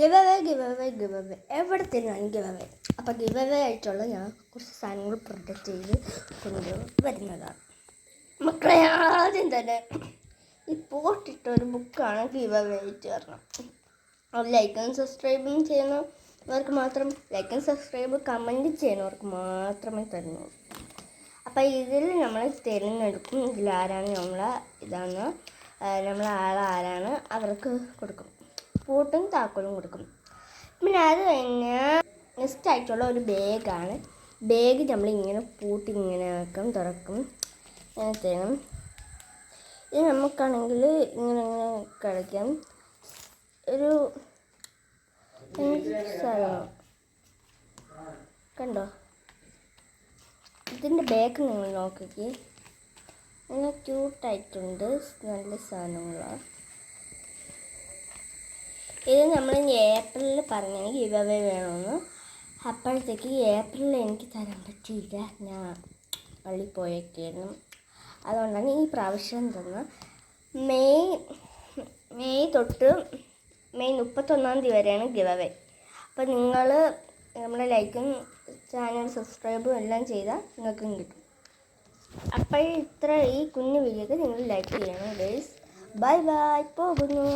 Give away എവിടെ തന്നെയാണ് give away. അപ്പോൾ ഗിവ് അവേ ആയിട്ടുള്ള ഞാൻ കുറച്ച് സാധനങ്ങൾ പ്രൊഡക്റ്റ് ചെയ്ത് കൊണ്ടുവരുന്നതാണ്. മക്കളെ ആദ്യം തന്നെ ഈ പോട്ടിട്ട ഒരു ബുക്കാണ് ഗിവ് അവേ ആയിട്ട് വരണം. അത് ലൈക്കും സബ്സ്ക്രൈബും ചെയ്യുന്നവർക്ക് മാത്രം, ലൈക്കും സബ്സ്ക്രൈബ് കമൻറ്റ് ചെയ്യുന്നവർക്ക് മാത്രമേ തരുന്നുള്ളൂ. അപ്പോൾ ഇതിൽ നമ്മൾ തിരഞ്ഞെടുക്കും ഇതിലാരാണ് ഇതാണ് നമ്മൾ ആളാരാണ് അവർക്ക് കൊടുക്കും. പൂട്ടും താക്കോലും കൊടുക്കും. പിന്നെ അത് കഴിഞ്ഞാൽ നെക്സ്റ്റ് ആയിട്ടുള്ള ഒരു ബാഗാണ്. ബാഗ് നമ്മളിങ്ങനെ പൂട്ടി ഇങ്ങനെ ആക്കും, തുറക്കും, ഇങ്ങനെ ചെയ്യണം. ഇത് നമുക്കാണെങ്കിൽ ഇങ്ങനെ കളിക്കാം. ഒരു സ്ഥലം കണ്ടോ, ഇതിൻ്റെ ബാഗ് നിങ്ങൾ നോക്കിക്കേ, നല്ല ക്യൂട്ടായിട്ടുണ്ട്, നല്ല സാധനങ്ങളാണ്. ഇത് നമ്മൾ ഏപ്രിലിൽ പറഞ്ഞു ഗിവ് അവേ വേണമെന്ന്. അപ്പോഴത്തേക്ക് ഏപ്രിലിൽ എനിക്ക് തരാൻ പറ്റിയില്ല, ഞാൻ പള്ളി പോയേക്കായിരുന്നു. അതുകൊണ്ടാണ് ഈ പ്രാവശ്യം തന്ന മെയ് തൊട്ട് മെയ് 31 വരെയാണ് ഗിവ് അവേ. അപ്പോൾ നിങ്ങൾ നമ്മുടെ ലൈക്കും ചാനൽ സബ്സ്ക്രൈബും എല്ലാം ചെയ്താൽ നിങ്ങൾക്കും കിട്ടും. അപ്പോൾ ഈ കുഞ്ഞു വീഡിയോക്ക് നിങ്ങൾ ലൈക്ക് ചെയ്യണം ഗൈസ്. ബൈ ബൈ, പോകുന്നു.